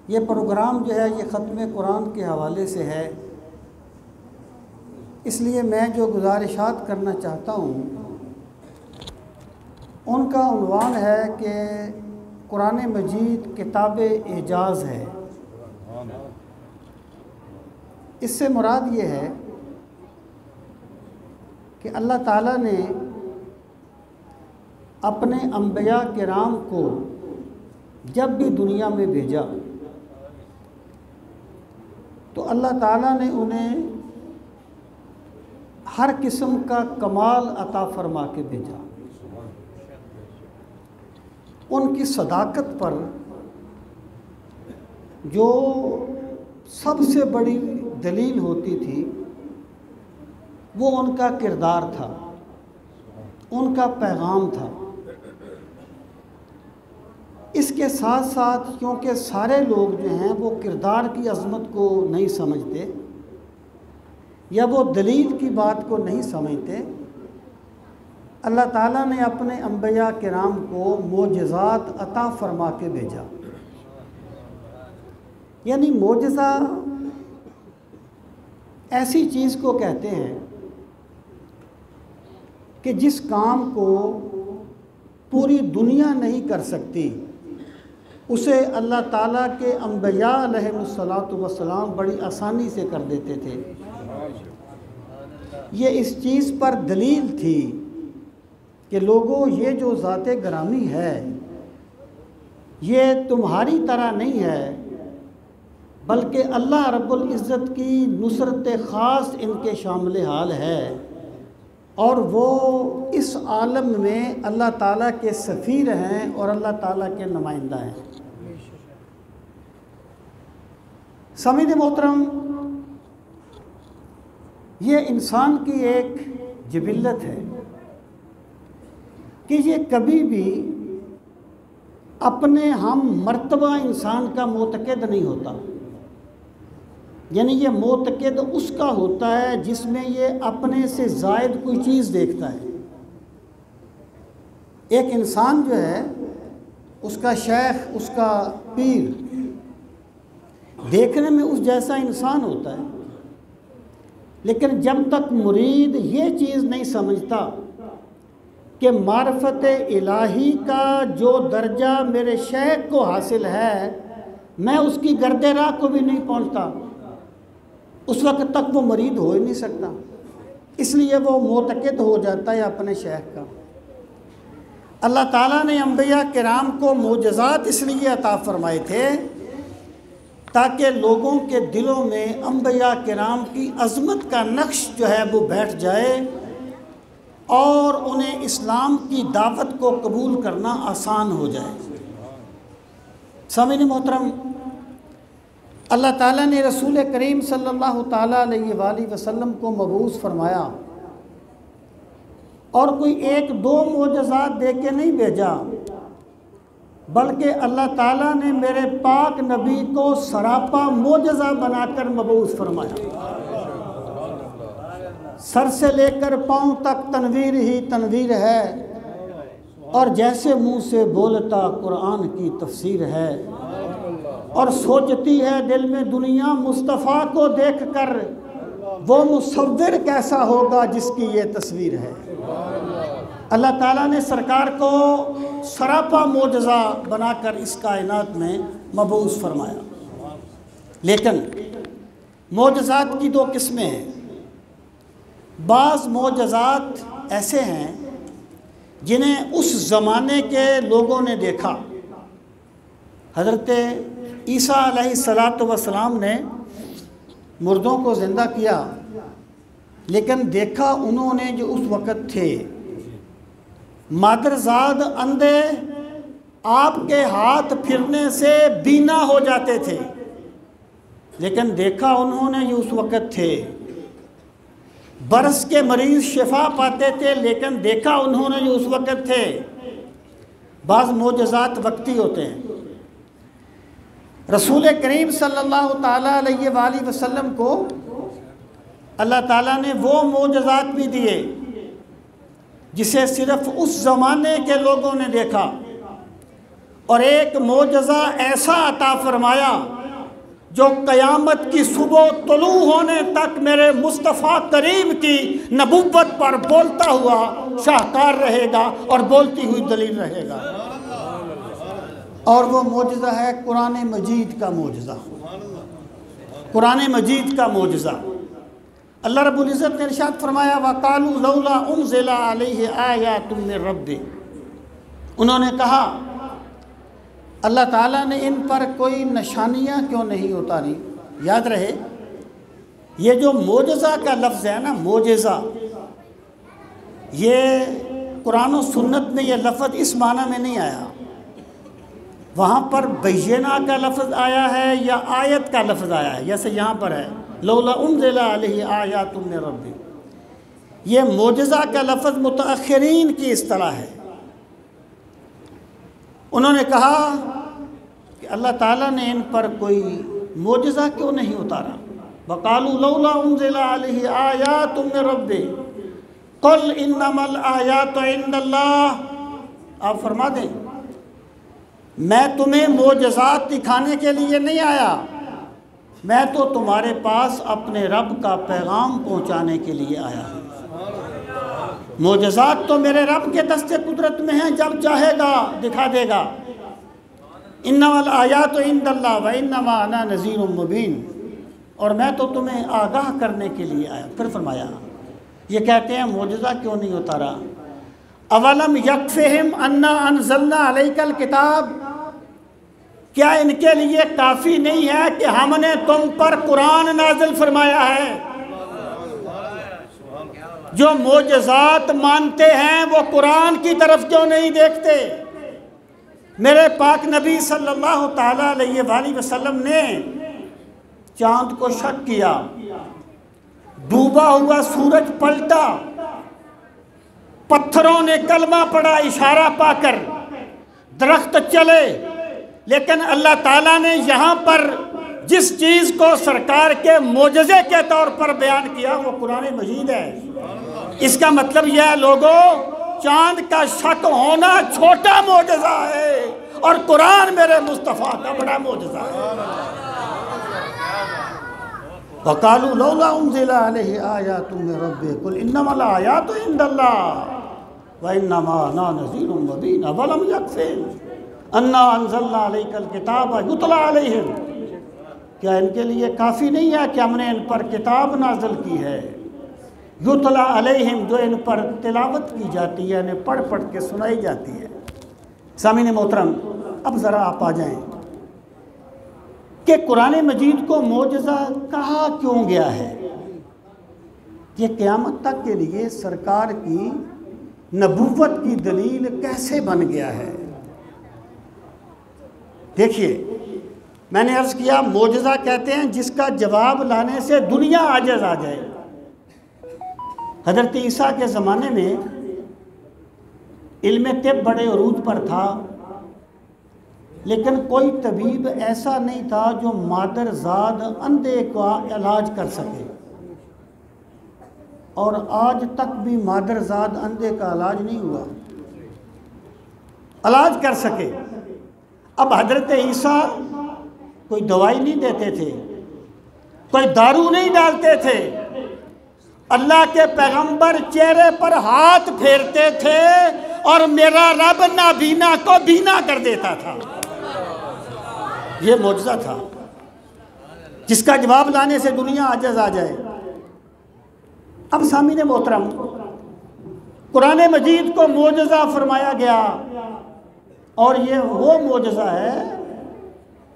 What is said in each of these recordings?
یہ پروگرام جو ہے یہ ختم قرآن کے حوالے سے ہے، اس لیے میں جو گزارشات کرنا چاہتا ہوں ان کا عنوان ہے کہ قرآن مجید کتاب اعجاز ہے۔ اس سے مراد یہ ہے کہ اللہ تعالیٰ نے اپنے انبیاء کرام کو جب بھی دنیا میں بھیجا تو اللہ تعالیٰ نے انہیں ہر قسم کا کمال عطا فرما کے بھیجا۔ ان کی صداقت پر جو سب سے بڑی دلیل ہوتی تھی وہ ان کا کردار تھا، ان کا پیغام تھا۔ اس کے ساتھ ساتھ کیونکہ سارے لوگ جو ہیں وہ کردار کی عظمت کو نہیں سمجھتے یا وہ دلیل کی بات کو نہیں سمجھتے، اللہ تعالیٰ نے اپنے انبیاء کرام کو معجزات عطا فرما کے بھیجا۔ یعنی معجزہ ایسی چیز کو کہتے ہیں کہ جس کام کو پوری دنیا نہیں کر سکتی اسے اللہ تعالیٰ کے انبیاء علیہ السلام بڑی آسانی سے کر دیتے تھے۔ یہ اس چیز پر دلیل تھی کہ لوگوں یہ جو ذات گرامی ہے یہ تمہاری طرح نہیں ہے، بلکہ اللہ رب العزت کی نصرت خاص ان کے شامل حال ہے، اور وہ اس عالم میں اللہ تعالیٰ کے سفیر ہیں اور اللہ تعالیٰ کے نمائندہ ہیں۔ سامعین محترم، یہ انسان کی ایک جبلت ہے کہ یہ کبھی بھی اپنے ہم مرتبہ انسان کا معتقد نہیں ہوتا۔ یعنی یہ معتقد اس کا ہوتا ہے جس میں یہ اپنے سے زائد کوئی چیز دیکھتا ہے۔ ایک انسان جو ہے اس کا شیخ، اس کا پیر دیکھنے میں اس جیسا انسان ہوتا ہے، لیکن جب تک مرید یہ چیز نہیں سمجھتا کہ معرفت الہی کا جو درجہ میرے شیخ کو حاصل ہے میں اس کی گرد راہ کو بھی نہیں پہنچتا، اس وقت تک وہ مرید ہو ہی نہیں سکتا۔ اس لیے وہ معتقد ہو جاتا ہے اپنے شیخ کا۔ اللہ تعالیٰ نے انبیاء کرام کو معجزات اس لیے عطا فرمائے تھے تاکہ لوگوں کے دلوں میں انبیاء کرام کی عظمت کا نقش جو ہے وہ بیٹھ جائے اور انہیں اسلام کی دعوت کو قبول کرنا آسان ہو جائے۔ سامعین محترم، اللہ تعالیٰ نے رسول کریم صلی اللہ تعالیٰ علیہ وآلہ وسلم کو مبعوث فرمایا اور کوئی ایک دو معجزات دے کے نہیں بھیجا، بلکہ اللہ تعالیٰ نے میرے پاک نبی کو سراپا معجزہ بنا کر مبعوث فرمایا۔ سر سے لے کر پاؤں تک تنویر ہی تنویر ہے، اور جیسے منہ سے بولتا قرآن کی تفسیر ہے، اور سوچتی ہے دل میں دنیا مصطفیٰ کو دیکھ کر وہ مصور کیسا ہوگا جس کی یہ تصویر ہے۔ اللہ تعالیٰ نے سرکار کو سراپا معجزہ بنا کر اس کائنات میں مبعوث فرمایا۔ لیکن معجزات کی دو قسمیں ہیں۔ بعض معجزات ایسے ہیں جنہیں اس زمانے کے لوگوں نے دیکھا۔ حضرت عیسیٰ علیہ السلام نے مردوں کو زندہ کیا، لیکن دیکھا انہوں نے جو اس وقت تھے مادرزاد اندھے آپ کے ہاتھ پھرنے سے بینا ہو جاتے تھے، لیکن دیکھا انہوں نے جو اس وقت تھے برس کے مریض شفا پاتے تھے، لیکن دیکھا انہوں نے جو اس وقت تھے۔ بعض معجزات وقتی ہوتے ہیں۔ رسول کریم صلی اللہ تعالیٰ علیہ وآلہ وسلم کو اللہ تعالیٰ نے وہ معجزات بھی دیے جسے صرف اس زمانے کے لوگوں نے دیکھا، اور ایک معجزہ ایسا عطا فرمایا جو قیامت کی صبح طلوع ہونے تک میرے مصطفیٰ کریم کی نبوت پر بولتا ہوا شاہکار رہے گا اور بولتی ہوئی دلیل رہے گا۔ اور وہ معجزہ ہے قرآن مجید کا معجزہ، قرآن مجید کا معجزہ۔ اللہ رب العزت نے ارشاد فرمایا وَقَالُوا لَوْلَا أُنزِلَ عَلَيْهِ آيَاتٌ مِّن رَّبِّهِ، انہوں نے کہا اللہ تعالیٰ نے ان پر کوئی نشانیاں کیوں نہیں اتاری۔ یاد رہے یہ جو معجزہ کا لفظ ہے نا، معجزہ، یہ قرآن و سنت میں یہ لفظ اس معنی میں نہیں آیا، وہاں پر بینہ کا لفظ آیا ہے یا آیت کا لفظ آیا ہے، جیسے یہاں پر ہے لولا انزل علیہ آیات من ربی۔ یہ معجزہ کا لفظ متأخرین کی اصطلاح ہے۔ انہوں نے کہا کہ اللہ تعالیٰ نے ان پر کوئی معجزہ کیوں نہیں اتارا۔ وَقَالُوا لَوْلَا أُنزِلَ عَلَيْهِ آيَاتٌ مِّن رَّبِّهِ قُلْ إِنَّمَا الْآيَاتُ عِندَ اللَّهِ، آپ فرما دیں میں تمہیں معجزات دکھانے کے لیے نہیں آیا، میں تو تمہارے پاس اپنے رب کا پیغام پہنچانے کے لیے آیا ہوں۔ معجزات تو میرے رب کے دست قدرت میں ہیں، جب چاہے گا دکھا دے گا۔ انما الآیات عند اللہ وانما انا نذیر مبین، اور میں تو تمہیں آگاہ کرنے کے لیے آیا۔ پھر فرمایا یہ کہتے ہیں معجزہ کیوں نہیں اتارا، اولم یکفہم انا انزلنا علیک الکتاب، کیا ان کے لیے کافی نہیں ہے کہ ہم نے تم پر قرآن نازل فرمایا ہے؟ جو معجزات مانتے ہیں وہ قرآن کی طرف کیوں نہیں دیکھتے؟ میرے پاک نبی صلی اللہ تعالیٰ علیہ وآلہ وسلم نے چاند کو شک کیا، ڈوبا ہوا سورج پلٹا، پتھروں نے کلمہ پڑھا اشارہ پا کر، درخت چلے، لیکن اللہ تعالیٰ نے یہاں پر جس چیز کو سرکار کے معجزے کے طور پر بیان کیا وہ قرآن مجید ہے۔ اس کا مطلب یہ ہے لوگوں، چاند کا شک ہونا چھوٹا معجزہ ہے اور قرآن میرے مصطفیٰ کا بڑا معجزہ ہے۔ وَقَالُوا لَوْلَا أُنزِلَ عَلَيْهِ آيَاتٌ مِّن رَّبِّهِ قُلْ إِنَّمَا الْآيَاتُ عِندَ اللَّهِ وَإِنَّمَا أَنَا نَذِيرٌ مُّبِينٌ أَوَلَمْ يَكْفِهِمْ أَنَّا أَنزَلْنَا عَلَيْكَ الْكِتَابَ يُتْلَىٰ عَلَيْهِمْ، کیا ان کے لیے کافی نہیں ہے کہ ہم نے ان پر کتاب نازل کی ہے، یتلا علیہم، جو ان پر تلاوت کی جاتی ہے، انہیں پڑھ پڑھ کے سنائی جاتی ہے۔ سامعین محترم، اب ذرا آپ آ جائیں کہ قرآن مجید کو معجزہ کہا کیوں گیا ہے؟ یہ قیامت تک کے لیے سرکار کی نبوت کی دلیل کیسے بن گیا ہے؟ دیکھیے، میں نے عرض کیا معجزہ کہتے ہیں جس کا جواب لانے سے دنیا عاجز آ جائے۔ حضرت عیسیٰ کے زمانے میں علم طب بڑے عروج پر تھا، لیکن کوئی طبیب ایسا نہیں تھا جو مادر زاد اندھے کا علاج کر سکے، اور آج تک بھی مادر زاد اندھے کا علاج نہیں ہوا، علاج کر سکے۔ اب حضرت عیسیٰ کوئی دوائی نہیں دیتے تھے، کوئی دارو نہیں ڈالتے تھے، اللہ کے پیغمبر چہرے پر ہاتھ پھیرتے تھے اور میرا رب نابینا کو بینا کر دیتا تھا۔ یہ معجزہ تھا جس کا جواب لانے سے دنیا عاجز آ جائے۔ اب سامعین محترم، قرآن مجید کو معجزہ فرمایا گیا، اور یہ وہ معجزہ ہے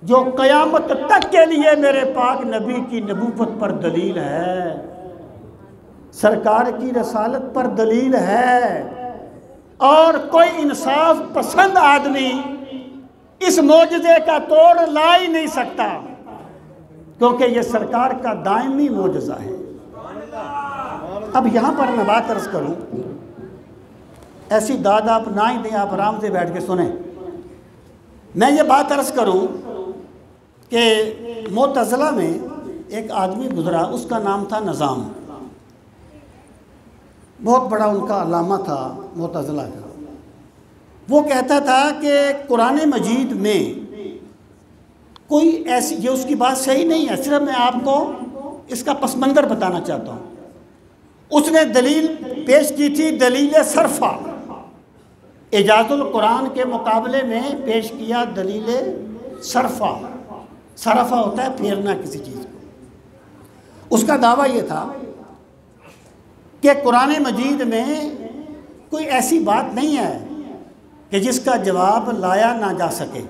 جو قیامت تک کے لیے میرے پاک نبی کی نبوت پر دلیل ہے، سرکار کی رسالت پر دلیل ہے، اور کوئی انصاف پسند آدمی اس معجزے کا توڑ لا ہی نہیں سکتا، کیونکہ یہ سرکار کا دائمی معجزہ ہے۔ اب یہاں پر میں بات عرض کروں، ایسی داد آپ نہ ہی دیں، آپ آرام سے بیٹھ کے سنیں۔ میں یہ بات عرض کروں کہ معتزلہ میں ایک آدمی گزرا، اس کا نام تھا نظام، بہت بڑا ان کا علامہ تھا معتزلہ کا۔ وہ کہتا تھا کہ قرآن مجید میں کوئی ایسی، یہ اس کی بات صحیح نہیں ہے، صرف میں آپ کو اس کا پس منظر بتانا چاہتا ہوں۔ اس نے دلیل پیش کی تھی، دلیل صرفہ، اعجاز القرآن کے مقابلے میں پیش کیا دلیل صرفہ۔ صرفہ ہوتا ہے پھیرنا کسی چیز کو۔ اس کا دعویٰ یہ تھا کہ قرآن مجید میں کوئی ایسی بات نہیں ہے کہ جس کا جواب لایا نہ جا سکے۔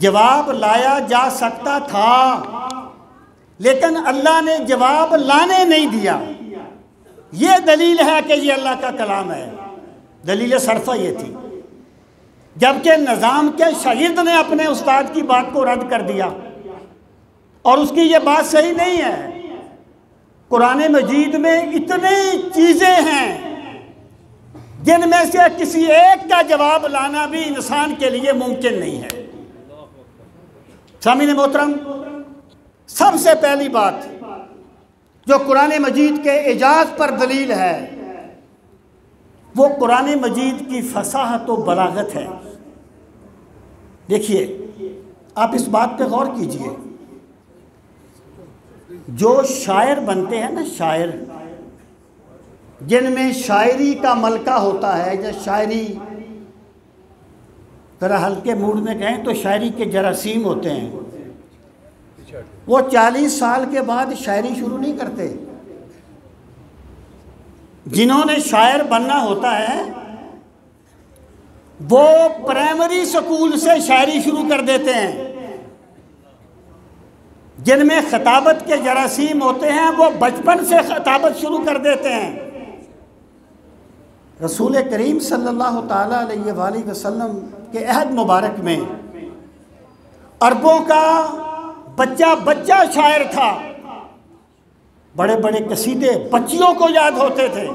جواب لایا جا سکتا تھا، لیکن اللہ نے جواب لانے نہیں دیا۔ یہ دلیل ہے کہ یہ اللہ کا کلام ہے، دلیل صرفہ یہ تھی۔ جبکہ نظام کے شاگرد نے اپنے استاد کی بات کو رد کر دیا، اور اس کی یہ بات صحیح نہیں ہے۔ قرآن مجید میں اتنی چیزیں ہیں جن میں سے کسی ایک کا جواب لانا بھی انسان کے لیے ممکن نہیں ہے۔ سامعین محترم، سب سے پہلی بات جو قرآن مجید کے اعجاز پر دلیل ہے وہ قرآن مجید کی فصاحت و بلاغت ہے۔ دیکھیے، آپ اس بات پہ غور کیجئے، جو شاعر بنتے ہیں نا، شاعر جن میں شاعری کا ملکہ ہوتا ہے، یا شاعری ذرا ہلکے موڈ میں کہیں تو شاعری کے جراثیم ہوتے ہیں، وہ 40 سال کے بعد شاعری شروع نہیں کرتے۔ جنہوں نے شاعر بننا ہوتا ہے وہ پرائمری سکول سے شاعری شروع کر دیتے ہیں۔ جن میں خطابت کے جراثیم ہوتے ہیں وہ بچپن سے خطابت شروع کر دیتے ہیں۔ رسول کریم صلی اللہ تعالیٰ علیہ وآلہ وسلم کے عہد مبارک میں عربوں کا بچہ بچہ شاعر تھا، بڑے بڑے قصیدے بچیوں کو یاد ہوتے تھے،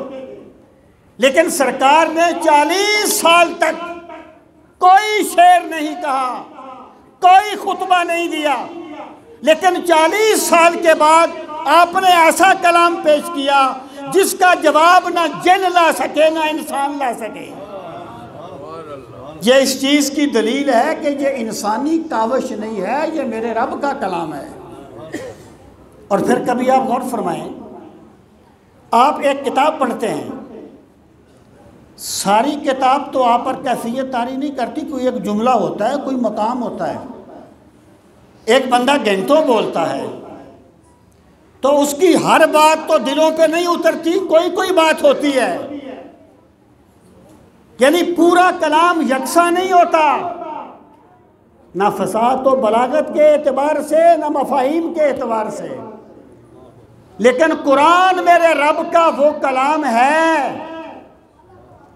لیکن سرکار نے 40 سال تک کوئی شعر نہیں کہا، کوئی خطبہ نہیں دیا، لیکن 40 سال کے بعد آپ نے ایسا کلام پیش کیا جس کا جواب نہ جن لا سکے نہ انسان لا سکے۔ یہ اس چیز کی دلیل ہے کہ یہ انسانی کاوش نہیں ہے، یہ میرے رب کا کلام ہے۔ اور پھر کبھی آپ غور فرمائیں، آپ ایک کتاب پڑھتے ہیں، ساری کتاب تو آپ پر کیفیت طاری نہیں کرتی، کوئی ایک جملہ ہوتا ہے، کوئی مقام ہوتا ہے، ایک بندہ گھنٹوں بولتا ہے تو اس کی ہر بات تو دلوں پہ نہیں اترتی، کوئی بات ہوتی ہے، یعنی پورا کلام یکساں نہیں ہوتا، نہ فصاحت و بلاغت کے اعتبار سے نہ مفاہیم کے اعتبار سے۔ لیکن قرآن میرے رب کا وہ کلام ہے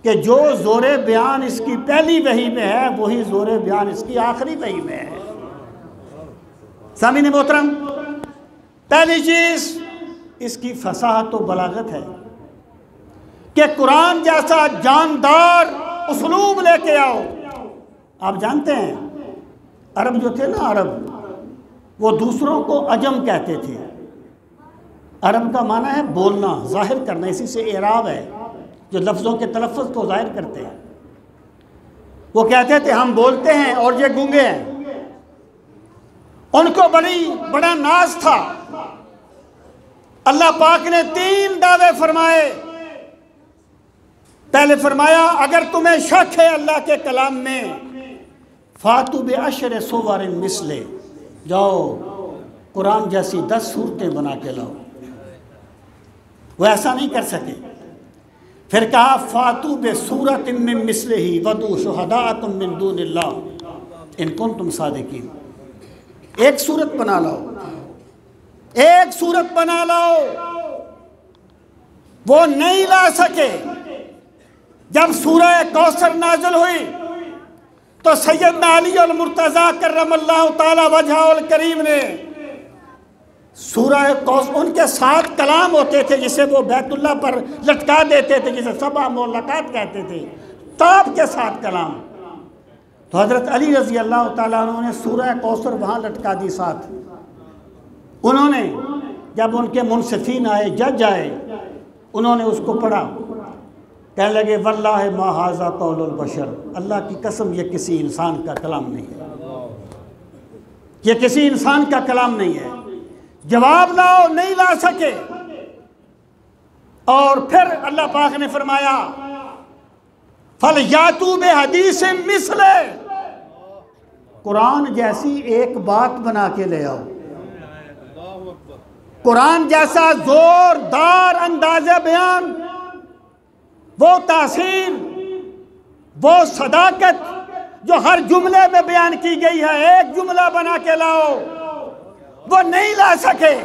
کہ جو زور بیان اس کی پہلی وحی میں ہے وہی زور بیان اس کی آخری وحی میں ہے۔ سامعین محترم، پہلی چیز اس کی فصاحت و بلاغت ہے کہ قرآن جیسا جاندار اسلوب لے کے آؤ۔ آپ جانتے ہیں عرب جو تھے نا، عرب وہ دوسروں کو عجم کہتے تھے۔ عرب کا معنی ہے بولنا، ظاہر کرنا، اسی سے اعراب ہے جو لفظوں کے تلفظ کو ظاہر کرتے ہیں۔ وہ کہتے تھے ہم بولتے ہیں اور یہ گونگے ہیں۔ ان کو بڑا ناز تھا۔ اللہ پاک نے 3 دعوے فرمائے۔ پہلے فرمایا اگر تمہیں شک ہے اللہ کے کلام میں فاتو بعشر صور مثلہ، جاؤ قرآن جیسی 10 صورتیں بنا کے لاؤ۔ وہ ایسا نہیں کر سکے۔ پھر کہا فاتو بسورۃ من مثلہ ودعوا شہداءکم من دون اللہ ان کنتم صادقین۔ ایک صورت بنا لاؤ، ایک صورت بنا لاؤ۔ وہ نہیں لا سکے۔ جب سورہ کوثر نازل ہوئی تو سیدنا علی المرتضیٰ کرم اللہ تعالی وجہہ الکریم نے سورہ کوثر، ان کے 7 کلام ہوتے تھے جسے وہ بیت اللہ پر لٹکا دیتے تھے، جسے 7 معلقات کہتے تھے، تاب کے 7 کلام۔ تو حضرت علی رضی اللہ تعالیٰ عنہ نے سورہ کوثر وہاں لٹکا دی 7۔ انہوں نے جب ان کے منصفین آئے، جج آئے، انہوں نے اس کو پڑھا، کہنے لگے واللہ ما ھذا قول البشر، اللہ کی قسم یہ کسی انسان کا کلام نہیں ہے۔ یہ کسی انسان کا کلام نہیں ہے۔ جواب لاؤ، نہیں لا سکے، اور پھر اللہ پاک نے فرمایا فَلْيَأْتُوا بِحَدِيثٍ مِثْلِهِ، قرآن جیسی ایک بات بنا کے لے آؤ، قرآن جیسا زوردار انداز بیان، وہ تاثیر، وہ صداقت جو ہر جملے میں بیان کی گئی ہے، ایک جملہ بنا کے لاؤ، وہ نہیں لا سکے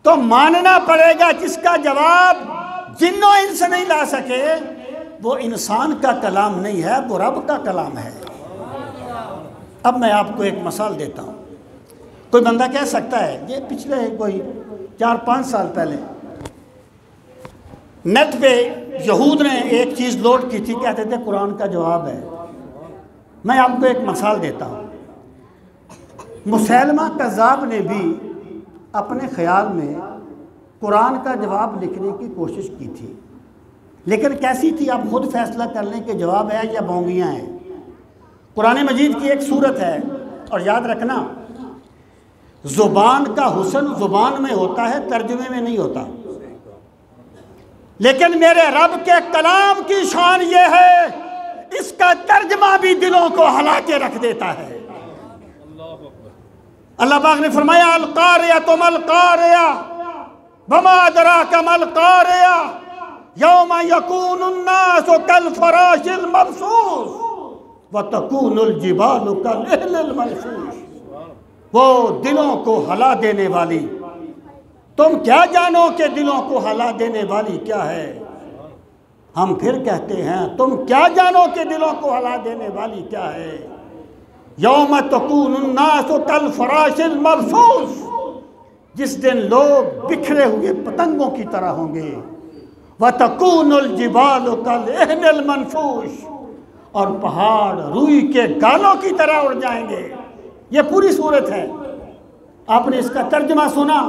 تو ماننا پڑے گا جس کا جواب جن و انس نہیں لا سکے وہ انسان کا کلام نہیں ہے، وہ رب کا کلام ہے۔ اب میں آپ کو ایک مثال دیتا ہوں۔ کوئی بندہ کہہ سکتا ہے، یہ پچھلے کوئی 4-5 سال پہلے نیٹ پہ یہود نے ایک چیز لوڈ کی تھی، کہتے تھے قرآن کا جواب ہے۔ میں آپ کو ایک مثال دیتا ہوں۔ مسیلمہ کذاب نے بھی اپنے خیال میں قرآن کا جواب لکھنے کی کوشش کی تھی، لیکن کیسی تھی آپ خود فیصلہ کر لیں کہ جواب ہے یا بونگیاں ہیں۔ قرآن مجید کی ایک سورت ہے، اور یاد رکھنا زبان کا حسن زبان میں ہوتا ہے، ترجمے میں نہیں ہوتا، لیکن میرے رب کے کلام کی شان یہ ہے اس کا ترجمہ بھی دلوں کو ہلا کے رکھ دیتا ہے۔ اللہ پاک نے فرمایا القاریہ ما القاریہ وما ادراک ما القاریہ یوم یکون الناس کالفراش المبثوث وتکون الجبال کالعہن المنفوش، وہ دلوں کو ہلا دینے والی، تم کیا جانو کہ دلوں کو ہلا دینے والی کیا ہے؟ ہم پھر کہتے ہیں تم کیا جانو کہ دلوں کو ہلا دینے والی کیا ہے؟ یوم تکون الناس کالفراش المبثوث، جس دن لوگ بکھرے ہوئے پتنگوں کی طرح ہوں گے، وتکون الجبال کالعہن المنفوش، اور پہاڑ روئی کے گالوں کی طرح اڑ جائیں گے۔ یہ پوری صورت ہے۔ آپ نے اس کا ترجمہ سنا،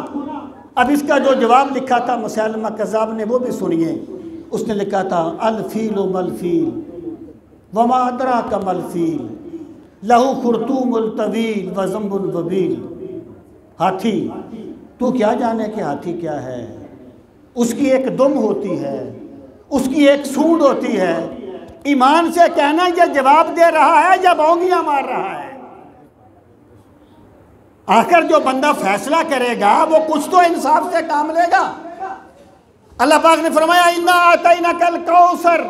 اب اس کا جو جواب لکھا تھا مسیلمہ کذاب نے وہ بھی سنیے۔ اس نے لکھا تھا الفیل ملفیل وما ادراک ملفیل لہو خرطوم الطویل وذنب وبیل، ہاتھی، تو کیا جانے کہ ہاتھی کیا ہے؟ اس کی ایک دم ہوتی ہے، اس کی ایک سونڈ ہوتی ہے۔ ایمان سے کہنا یہ جواب دے رہا ہے یا بونگیاں مار رہا ہے؟ آخر جو بندہ فیصلہ کرے گا وہ کچھ تو انصاف سے کام لے گا۔ اللہ پاک نے فرمایا اِنَّا أَعْطَيْنَاكَ الْكَوْثَرَ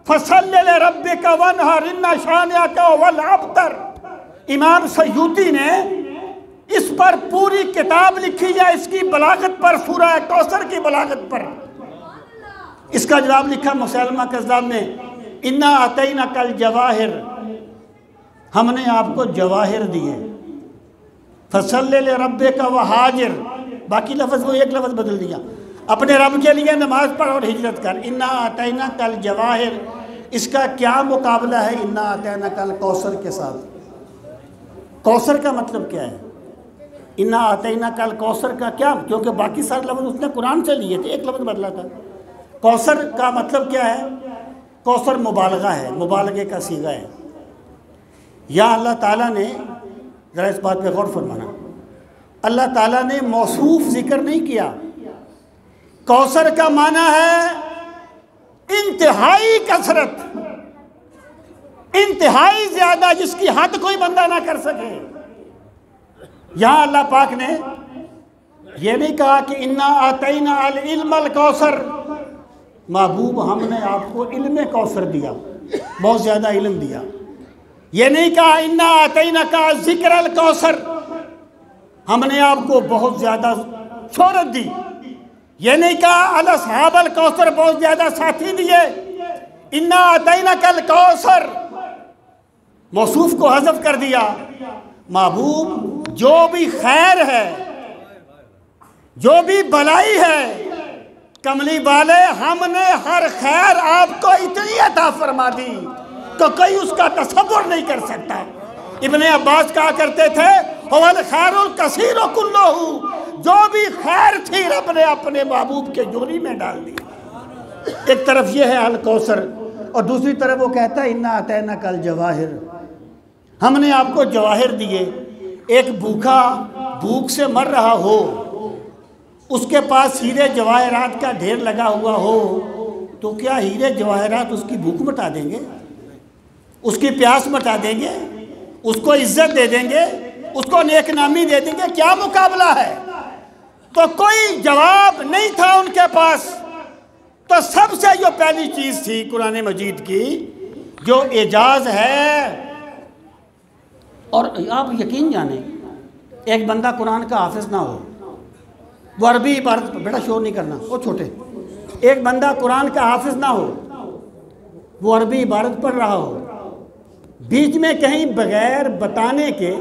فَصَلِّ لِرَبِّكَ وَانْحَرْ إِنَّ شَانِئَكَ هُوَ الْأَبْتَرُ۔ امام سیوطی نے اس پر پوری کتاب لکھی ہے، اس کی بلاغت پر، سورہ کوثر کی بلاغت پر۔ اس کا جواب لکھا مسیلمہ کذاب نے اِنَّا أَعْطَيْنَاكَ الْجَوَاهِرَ، ہم نے آپ کو جواہر دیے، فَصَلِّ لِرَبِّكَ وَحَاجِرْ، باقی لفظ وہ ایک لفظ بدل دیا، اپنے رب کے لیے نماز پڑھ اور ہجرت کر۔ اِنَّا أَعْطَيْنَاكَ الْجَوَاهِرَ، اس کا کیا مقابلہ ہے اِنَّا أَعْطَيْنَاكَ الْكَوْثَر کے ساتھ؟ کوثر کا مطلب کیا ہے؟ اِنَّا أَعْطَيْنَاكَ الْكَوْثَر کا کیا؟ کیونکہ باقی سارے لفظ اس نے قرآن سے لیے تھے، ایک لفظ بدلا تھا۔ کوثر کا مطلب کیا ہے؟ کوثر مبالغہ ہے، مبالغے کا صیغہ ہے۔ یا اللہ تعالیٰ نے، ذرا اس بات پہ غور فرمانا، اللہ تعالیٰ نے موصوف ذکر نہیں کیا۔ کوثر کا معنی ہے انتہائی کثرت، انتہائی زیادہ، جس کی حد کوئی بندہ نہ کر سکے۔ یہاں اللہ پاک نے یہ نہیں کہا کہ اِنَّا أَعْطَيْنَا الْعِلْمَ الْكَوْثَرَ، محبوب ہم نے آپ کو علم کوثر دیا، بہت زیادہ علم دیا۔ یہ نہیں کہا اِنَّا أَعْطَيْنَاكَ الذِّكْرَ الْكَوْثَرَ، ہم نے آپ کو بہت زیادہ شہرت دی۔ یہ نہیں کہا الاصحاب الکوثر، بہت زیادہ ساتھی دیے۔ اِنَّا أَعْطَيْنَاكَ الْكَوْثَرَ، موصوف کو حذف کر دیا۔ محبوب جو بھی خیر ہے، جو بھی بلائی ہے، کملی والے ہم نے ہر خیر آپ کو اتنی عطا فرما دی تو کوئی اس کا تصور نہیں کر سکتا۔ ابن عباس کہا کرتے تھے هو الخیر الکثیر کلہ، جو بھی خیر تھی رب نے اپنے محبوب کے جولی میں ڈال دی۔ ایک طرف یہ ہے الکوثر، اور دوسری طرف وہ کہتا ہے اِنَّا أَعْطَيْنَاكَ الْجَوَاهِرَ، ہم نے آپ کو جواہر دیے. ایک بھوکا بھوک سے مر رہا ہو، اس کے پاس ہیرے جواہرات کا ڈھیر لگا ہوا ہو، تو کیا ہیرے جواہرات اس کی بھوک مٹا دیں گے؟ اس کی پیاس مٹا دیں گے؟ اس کو عزت دے دیں گے؟ اس کو نیک نامی دے دیں گے؟ کیا مقابلہ ہے؟ تو کوئی جواب نہیں تھا ان کے پاس. تو سب سے جو پہلی چیز تھی قرآن مجید کی جو اعجاز ہے، اور آپ یقین جانیں ایک بندہ قرآن کا حافظ نہ ہو، وہ عربی عبارت، بیٹا شور نہیں کرنا، وہ چھوٹے، ایک بندہ قرآن کا حافظ نہ ہو، وہ عربی عبارت پڑھ رہا ہو، بیچ میں کہیں بغیر بتانے کے،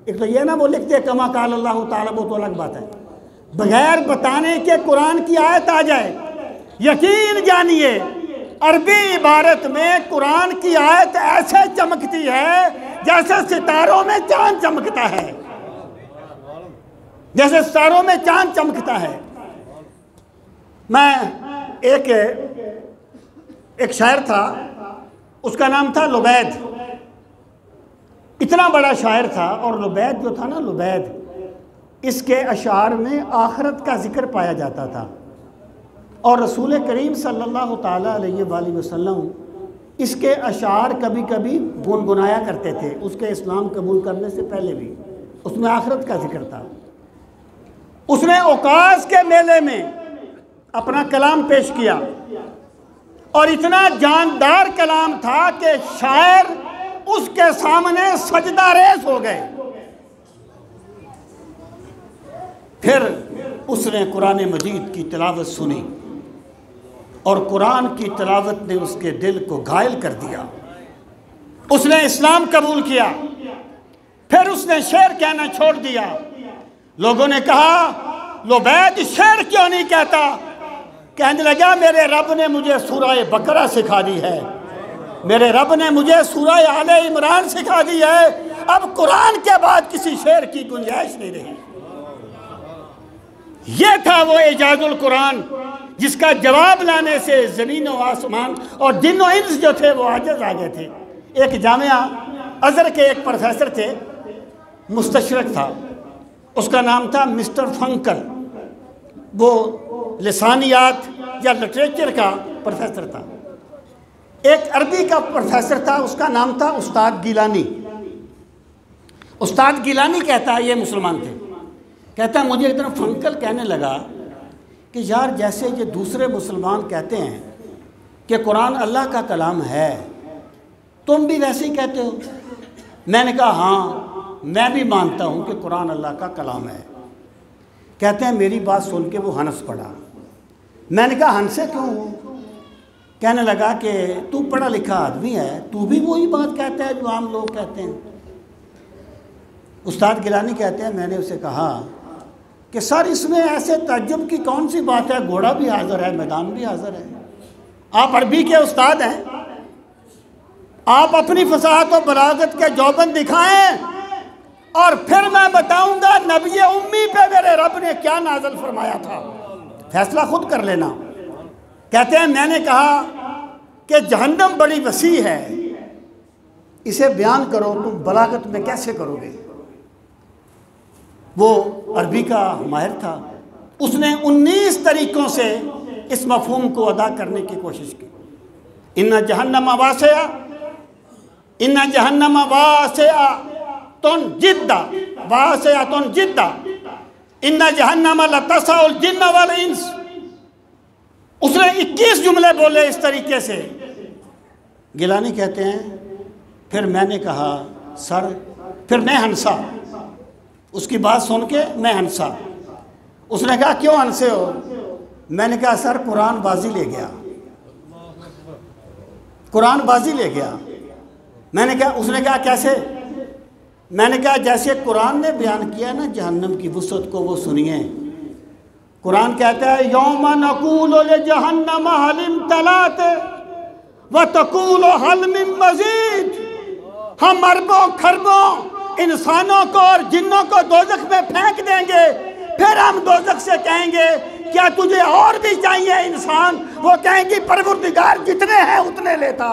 ایک تو یہ نا وہ لکھتے کما قال اللہ تعالیٰ، وہ تو الگ بات ہے، بغیر بتانے کے قرآن کی آیت آ جائے، یقین جانیے عربی عبارت میں قرآن کی آیت ایسے چمکتی ہے جیسے ستاروں میں چاند چمکتا ہے، جیسے ستاروں میں چاند چمکتا ہے. میں ایک شاعر تھا، اس کا نام تھا لبید. اتنا بڑا شاعر تھا، اور لبید جو تھا نا، لبید، اس کے اشعار میں آخرت کا ذکر پایا جاتا تھا، اور رسول کریم صلی اللہ تعالیٰ علیہ وآلہ وسلم اس کے اشعار کبھی کبھی گنگنایا کرتے تھے، اس کے اسلام قبول کرنے سے پہلے بھی اس میں آخرت کا ذکر تھا. اس نے اوقاز کے میلے میں اپنا کلام پیش کیا، اور اتنا جاندار کلام تھا کہ شاعر اس کے سامنے سجدہ ریز ہو گئے. پھر اس نے قرآن مجید کی تلاوت سنی، اور قرآن کی تلاوت نے اس کے دل کو گھائل کر دیا. اس نے اسلام قبول کیا. پھر اس نے شعر کہنا چھوڑ دیا. لوگوں نے کہا لبید شعر کیوں نہیں کہتا؟ کہنے لگا میرے رب نے مجھے سورہ بقرہ سکھا دی ہے، میرے رب نے مجھے سورہ آل عمران سکھا دی ہے، اب قرآن کے بعد کسی شعر کی گنجائش نہیں رہی. یہ تھا وہ اعجاز القرآن جس کا جواب لانے سے زمین و آسمان اور جن و انس جو تھے وہ عاجز آ گئے تھے. ایک جامعہ ازہر کے ایک پروفیسر تھے، مستشرق تھا، اس کا نام تھا مسٹر فنکل. وہ لسانیات یا لٹریچر کا پروفیسر تھا. ایک عربی کا پروفیسر تھا، اس کا نام تھا استاد گیلانی. استاد گیلانی کہتا ہے، یہ مسلمان تھے، کہتا ہے مجھے ایک دن فنکل کہنے لگا کہ یار جیسے یہ دوسرے مسلمان کہتے ہیں کہ قرآن اللہ کا کلام ہے، تم بھی ویسے ہی کہتے ہو؟ میں نے کہا ہاں میں بھی مانتا ہوں کہ قرآن اللہ کا کلام ہے. کہتے ہیں میری بات سن کے وہ ہنس پڑا. میں نے کہا ہنسے کیوں؟ کہنے لگا کہ تو پڑھا لکھا آدمی ہے، تو بھی وہی بات کہتا ہے جو عام لوگ کہتے ہیں. استاد گیلانی کہتے ہیں میں نے اسے کہا کہ سر اس میں ایسے تعجب کی کون سی بات ہے، گھوڑا بھی حاضر ہے، میدان بھی حاضر ہے. آپ عربی کے استاد ہیں، آپ اپنی فصاحت و بلاغت کے جوبن دکھائیں، اور پھر میں بتاؤں گا نبی امی پہ میرے رب نے کیا نازل فرمایا تھا، فیصلہ خود کر لینا. کہتے ہیں میں نے کہا کہ جہنم بڑی وسیع ہے، اسے بیان کرو، تم بلاغت میں کیسے کرو گے؟ وہ عربی کا ماہر تھا، اس نے 19 طریقوں سے اس مفہوم کو ادا کرنے کی کوشش کی. ان جہنم واسعہ، ان جہنم واسعۃ جدا، واسعۃ جدا، ان جہنم لتسع الجن والانس. اس نے 21 جملے بولے اس طریقے سے. گیلانی کہتے ہیں پھر میں نے کہا سر، پھر میں ہنسا، اس کی بات سن کے میں ہنسا. اس نے کہا کیوں ہنسے ہو؟ میں نے کہا سر قرآن بازی لے گیا، قرآن بازی لے گیا. میں نے کہا، اس نے کہا کیسے؟ میں نے کہا جیسے قرآن نے بیان کیا نا جہنم کی وسعت کو، وہ سنیے. قرآن کہتا ہے یوم نقول لجہنم هل امتلأت وتقول هل من مزید. ہم اربوں کھربوں انسانوں کو اور جنوں کو دوزخ میں پھینک دیں گے، پھر ہم دوزخ سے کہیں گے کیا تجھے اور بھی چاہیے انسان؟ وہ کہیں گی پروردگار جتنے ہیں اتنے لیتا.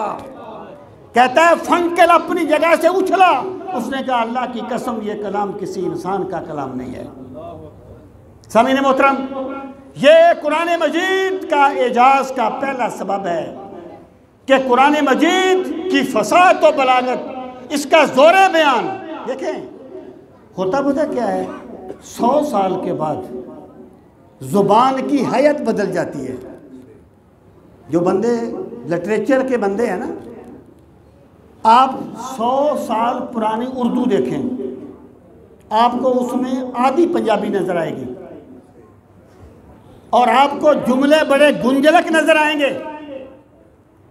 کہتا ہے فنکل اپنی جگہ سے اچھلا، اس نے کہا اللہ کی قسم یہ کلام کسی انسان کا کلام نہیں ہے۔ سامعین محترم، یہ قرآن مجید کا اعجاز کا پہلا سبب ہے کہ قرآن مجید کی فصاحت و بلاغت، اس کا زور بیان دیکھیں ہوتا پتہ کیا ہے، 100 سال کے بعد زبان کی حیت بدل جاتی ہے۔ جو بندے لٹریچر کے بندے ہیں نا، آپ 100 سال پرانی اردو دیکھیں، آپ کو اس میں آدھی پنجابی نظر آئے گی اور آپ کو جملے بڑے گنجلک نظر آئیں گے۔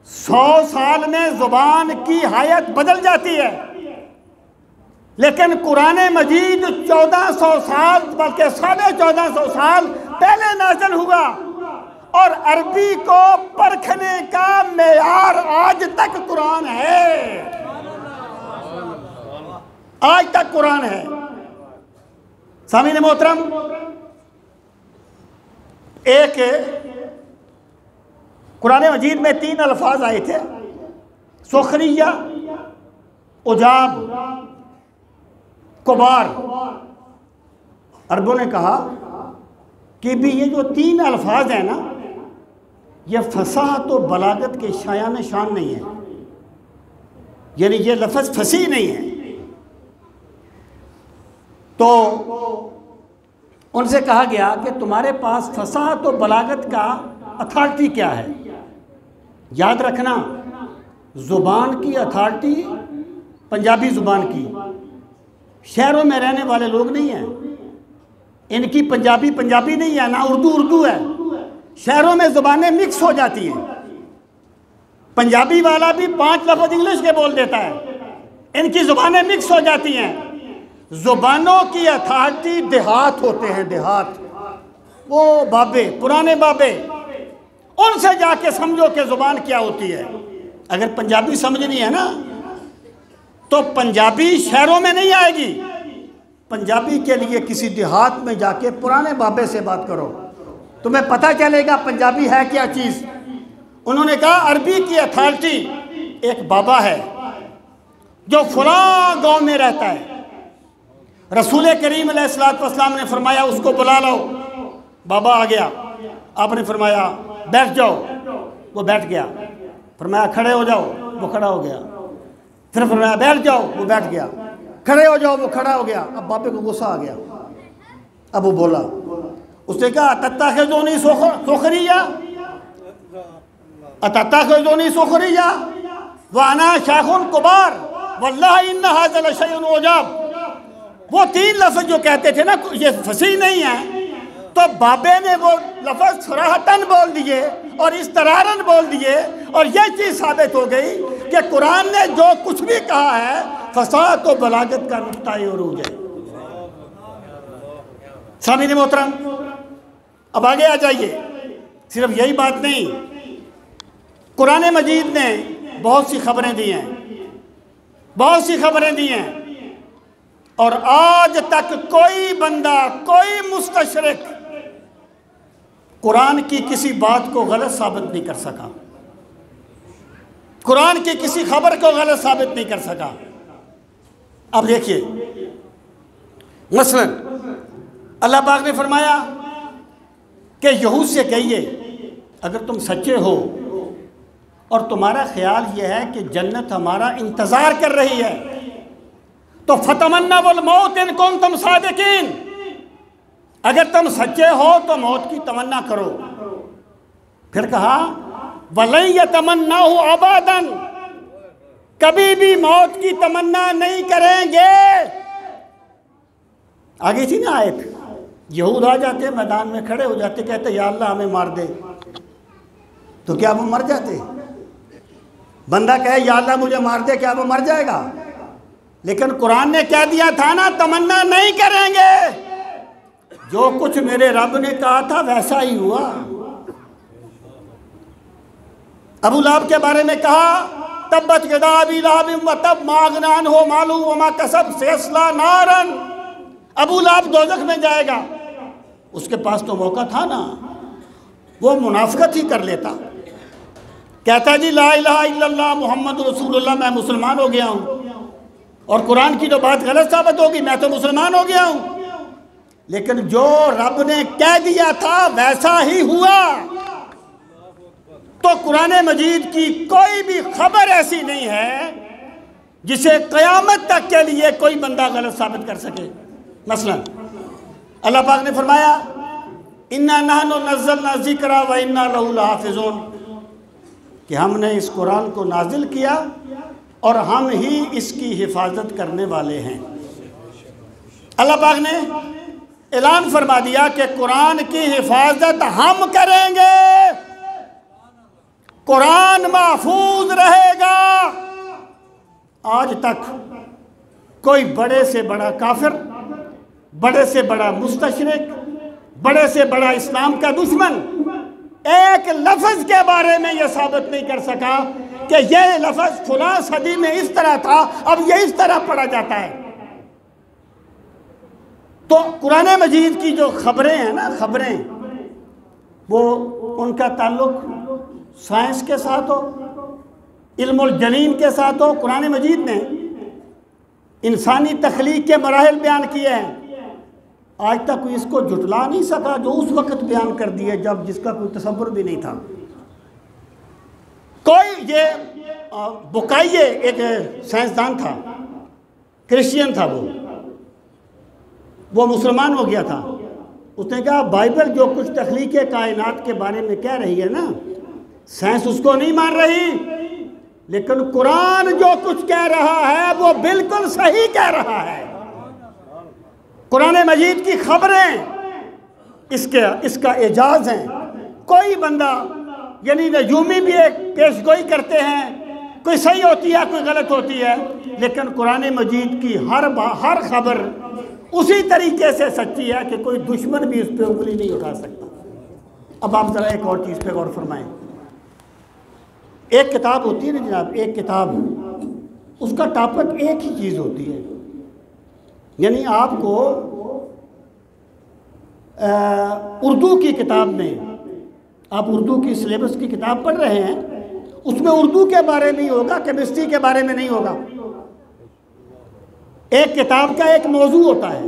100 سال میں زبان کی حیت بدل جاتی ہے، لیکن قرآن مجید 1400 سال بلکہ 1450 سال پہلے نازل ہوا، اور عربی کو پرکھنے کا معیار آج تک قرآن ہے، آج تک قرآن ہے۔ سامعین محترم، ایک قرآن مجید میں 3 الفاظ آئے تھے، سخریہ، عجاب، کبار۔ عربوں نے کہا کہ بھی یہ جو 3 الفاظ ہیں نا، یہ فصاحت و بلاغت کے شایان شان نہیں ہے، یعنی یہ لفظ فصیح نہیں ہے۔ تو ان سے کہا گیا کہ تمہارے پاس فصاحت و بلاغت کا اتھارٹی کیا ہے؟ یاد رکھنا، زبان کی اتھارٹی پنجابی زبان کی، شہروں میں رہنے والے لوگ نہیں ہیں، ان کی پنجابی پنجابی نہیں ہے، نہ اردو اردو ہے۔ شہروں میں زبانیں مکس ہو جاتی ہیں، پنجابی والا بھی 5 لفظ انگلش کے بول دیتا ہے، ان کی زبانیں مکس ہو جاتی ہیں۔ زبانوں کی اتھارٹی دیہات ہوتے ہیں، دیہات، وہ بابے، پرانے بابے، ان سے جا کے سمجھو کہ زبان کیا ہوتی ہے۔ اگر پنجابی سمجھنی ہے نا تو پنجابی شہروں میں نہیں آئے گی، پنجابی کے لیے کسی دیہات میں جا کے پرانے بابے سے بات کرو، تمہیں پتہ چلے گا پنجابی ہے کیا چیز۔ انہوں نے کہا عربی کی اتھارٹی ایک بابا ہے جو فلاں گاؤں میں رہتا ہے، رسول کریم علیہ السلام نے فرمایا اس کو بلا لاؤ۔ بابا آ گیا، آپ نے فرمایا بیٹھ جاؤ، وہ بیٹھ گیا، فرمایا کھڑے ہو جاؤ، وہ کھڑا ہو گیا، پھر فرمایا بیٹھ جاؤ، وہ بیٹھ گیا، کھڑے ہو جاؤ، وہ کھڑا ہو گیا۔ اب بابے کو غصہ آ گیا، اب وہ بولا، اس نے کہا اتتخذونی سخریہ، اتتخذونی سخریہ وانا شیخ کبار واللہ ان ھذا لشیء عجاب۔ وہ 3 لفظ جو کہتے تھے نا یہ فصیح نہیں ہے، تو بابے نے وہ لفظ صراحتاً بول دیے اور استراراً بول دیے، اور یہ چیز ثابت ہو گئی کہ قرآن نے جو کچھ بھی کہا ہے فصاحت و بلاغت کا نقطۂ عروج ہے۔ سامعین محترم، اب آگے آ جائیے، صرف یہی بات نہیں، قرآن مجید نے بہت سی خبریں دی ہیں، بہت سی خبریں دی ہیں، اور آج تک کوئی بندہ، کوئی مستشرق قرآن کی کسی بات کو غلط ثابت نہیں کر سکا، قرآن کی کسی خبر کو غلط ثابت نہیں کر سکا۔ اب دیکھیے، مثلا اللہ پاک نے فرمایا کہ یہود سے کہیے اگر تم سچے ہو اور تمہارا خیال یہ ہے کہ جنت ہمارا انتظار کر رہی ہے تو فَتَمَنَّوُا الْمَوْتَ إِن كُنتُمْ صَادِقِينَ، اگر تم سچے ہو تو موت کی تمنا کرو۔ پھر کہا وَلَن يَتَمَنَّوْهُ أَبَدًا، کبھی بھی موت کی تمنا نہیں کریں گے۔ آگے تھی نا آیت، یہود آ جاتے میدان میں کھڑے ہو جاتے، کہتے یا اللہ ہمیں مار دے، تو کیا وہ مر جاتے؟ بندہ کہے یا اللہ مجھے مار دے، کیا وہ مر جائے گا؟ لیکن قرآن نے کہہ دیا تھا نا تمنا نہیں کریں گے، جو کچھ میرے رب نے کہا تھا ویسا ہی ہوا۔ ابو لہب کے بارے میں کہا تبت یدا ابی لہب وتب ما اغنی عنہ مالہ وما کسب سیصلی نارا، ابو لہب دوزخ میں جائے گا، اس کے پاس تو موقع تھا نا، وہ منافقت ہی کر لیتا۔ کہتا جی لا الہ الا اللہ محمد رسول اللہ، میں مسلمان ہو گیا ہوں، اور قرآن کی جو بات غلط ثابت ہوگی میں تو مسلمان ہو گیا ہوں۔ لیکن جو رب نے کہہ دیا تھا ویسا ہی ہوا۔ تو قرآن مجید کی کوئی بھی خبر ایسی نہیں ہے جسے قیامت تک کے لیے کوئی بندہ غلط ثابت کر سکے۔ مثلا اللہ پاک نے فرمایا اِنَّا نَحْنُ نَزَّلْنَا الذِّكْرَ وَإِنَّا لَهُ لَحَافِظُونَ، کہ ہم نے اس قرآن کو نازل کیا اور ہم ہی اس کی حفاظت کرنے والے ہیں۔ اللہ پاک نے اعلان فرما دیا کہ قرآن کی حفاظت ہم کریں گے، قرآن محفوظ رہے گا۔ آج تک کوئی بڑے سے بڑا کافر، بڑے سے بڑا مستشرق، بڑے سے بڑا اسلام کا دشمن ایک لفظ کے بارے میں یہ ثابت نہیں کر سکا کہ یہ لفظ فلاں صدی میں اس طرح تھا، اب یہ اس طرح پڑھا جاتا ہے۔ تو قرآن مجید کی جو خبریں ہیں نا، خبریں، وہ ان کا تعلق سائنس کے ساتھ ہو، علم الجنین کے ساتھ ہو۔ قرآن مجید نے انسانی تخلیق کے مراحل بیان کیے ہیں، آج تک کوئی اس کو جھٹلا نہیں سکا جو اس وقت بیان کر دیے جب جس کا کوئی تصور بھی نہیں تھا۔ کوئی یہ بکائیے ایک سائنسدان تھا، کرسچین تھا، وہ مسلمان ہو گیا تھا۔ اس نے کہا بائبل جو کچھ تخلیق کائنات کے بارے میں کہہ رہی ہے نا، سائنس اس کو نہیں مان رہی، لیکن قرآن جو کچھ کہہ رہا ہے وہ بالکل صحیح کہہ رہا ہے۔ قرآن مجید کی خبریں اس کا اعجاز ہیں۔ کوئی بندہ یعنی نجومی بھی ایک پیش گوئی کرتے ہیں، کوئی صحیح ہوتی ہے کوئی غلط ہوتی ہے، لیکن قرآن مجید کی ہر خبر اسی طریقے سے سچی ہے کہ کوئی دشمن بھی اس پہ انگلی نہیں اٹھا سکتا۔ اب آپ ذرا ایک اور چیز پہ غور فرمائیں۔ ایک کتاب ہوتی ہے نا جناب، ایک کتاب، اس کا ٹاپک ایک ہی چیز ہوتی ہے، یعنی آپ کو اردو کی کتاب میں، آپ اردو کی سلیبس کی کتاب پڑھ رہے ہیں، اس میں اردو کے بارے میں ہی ہوگا، کیمسٹری کے بارے میں نہیں ہوگا۔ ایک کتاب کا ایک موضوع ہوتا ہے،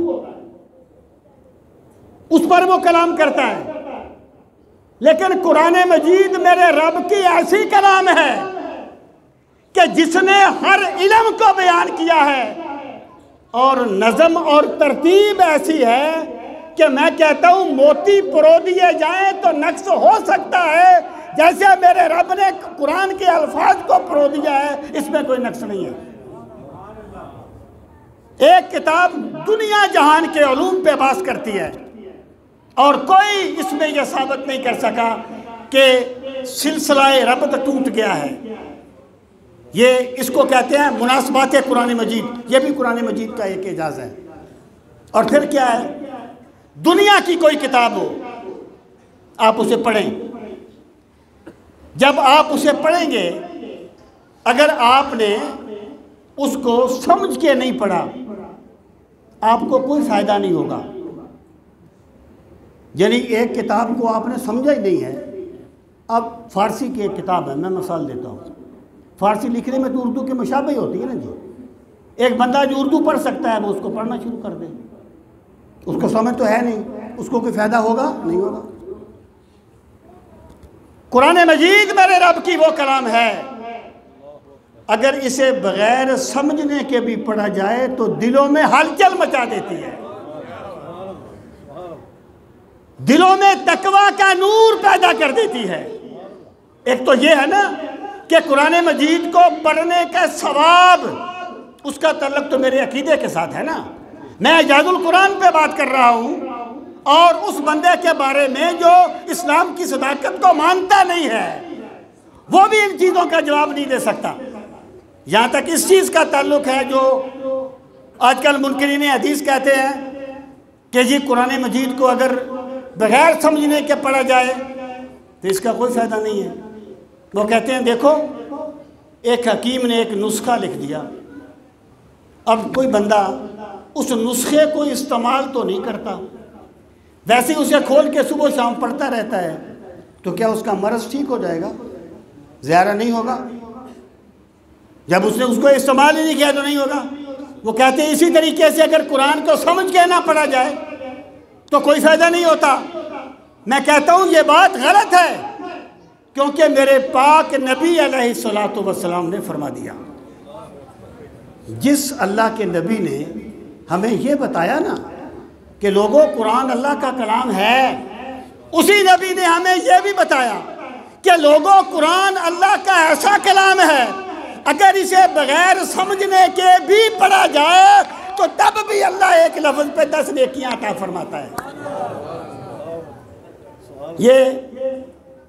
اس پر وہ کلام کرتا ہے، لیکن قرآن مجید میرے رب کی ایسی کلام ہے کہ جس نے ہر علم کو بیان کیا ہے، اور نظم اور ترتیب ایسی ہے کہ میں کہتا ہوں موتی پرو دیے جائیں تو نقص ہو سکتا ہے، جیسے میرے رب نے قرآن کے الفاظ کو پرو دیا ہے، اس میں کوئی نقص نہیں ہے۔ ایک کتاب دنیا جہان کے علوم پہ بحث کرتی ہے، اور کوئی اس میں یہ ثابت نہیں کر سکا کہ سلسلہ ربط ٹوٹ گیا ہے۔ یہ اس کو کہتے ہیں مناسبات قرآن مجید، یہ بھی قرآن مجید کا ایک اعجاز ہے۔ اور پھر کیا ہے، دنیا کی کوئی کتاب ہو، آپ اسے پڑھیں، جب آپ اسے پڑھیں گے، اگر آپ نے اس کو سمجھ کے نہیں پڑھا، آپ کو کوئی فائدہ نہیں ہوگا۔ یعنی ایک کتاب کو آپ نے سمجھا ہی نہیں ہے۔ اب فارسی کی ایک کتاب ہے، میں مثال دیتا ہوں، فارسی لکھنے میں تو اردو کے مشابہ ہی ہوتی ہے نا جی۔ ایک بندہ جو اردو پڑھ سکتا ہے وہ اس کو پڑھنا شروع کر دے، اس کو سمجھ تو ہے نہیں، اس کو کوئی فائدہ ہوگا نہیں ہوگا۔ قرآن مجید میرے رب کی وہ کلام ہے، اگر اسے بغیر سمجھنے کے بھی پڑھا جائے تو دلوں میں ہلچل مچا دیتی ہے، دلوں میں تقویٰ کا نور پیدا کر دیتی ہے۔ ایک تو یہ ہے نا کہ قرآن مجید کو پڑھنے کا ثواب، اس کا تعلق تو میرے عقیدے کے ساتھ ہے نا۔ میں اعجاز القرآن پہ بات کر رہا ہوں، اور اس بندے کے بارے میں جو اسلام کی صداقت کو مانتا نہیں ہے، وہ بھی ان چیزوں کا جواب نہیں دے سکتا۔ یہاں تک اس چیز کا تعلق ہے جو آج کل منکرین حدیث کہتے ہیں کہ جی قرآن مجید کو اگر بغیر سمجھنے کے پڑھا جائے تو اس کا کوئی فائدہ نہیں ہے۔ وہ کہتے ہیں دیکھو ایک حکیم نے ایک نسخہ لکھ دیا، اب کوئی بندہ اس نسخے کو استعمال تو نہیں کرتا، ویسے اسے کھول کے صبح شام پڑھتا رہتا ہے، تو کیا اس کا مرض ٹھیک ہو جائے گا؟ زیارہ نہیں ہوگا؟ جب اس نے اس کو استعمال ہی نہیں کیا تو نہیں ہوگا۔ وہ کہتے ہیں اسی طریقے سے اگر قرآن کو سمجھ کے نہ پڑھا جائے تو کوئی فائدہ نہیں ہوتا۔ میں کہتا ہوں یہ بات غلط ہے، کیونکہ میرے پاک نبی علیہ الصلوۃ والسلام نے فرما دیا۔ جس اللہ کے نبی نے ہمیں یہ بتایا نا کہ لوگوں قرآن اللہ کا کلام ہے، اسی نبی نے ہمیں یہ بھی بتایا کہ لوگوں قرآن اللہ کا ایسا کلام ہے، اگر اسے بغیر سمجھنے کے بھی پڑھا جائے تو تب بھی اللہ ایک لفظ پہ 10 نیکیاں عطا فرماتا ہے۔ یہ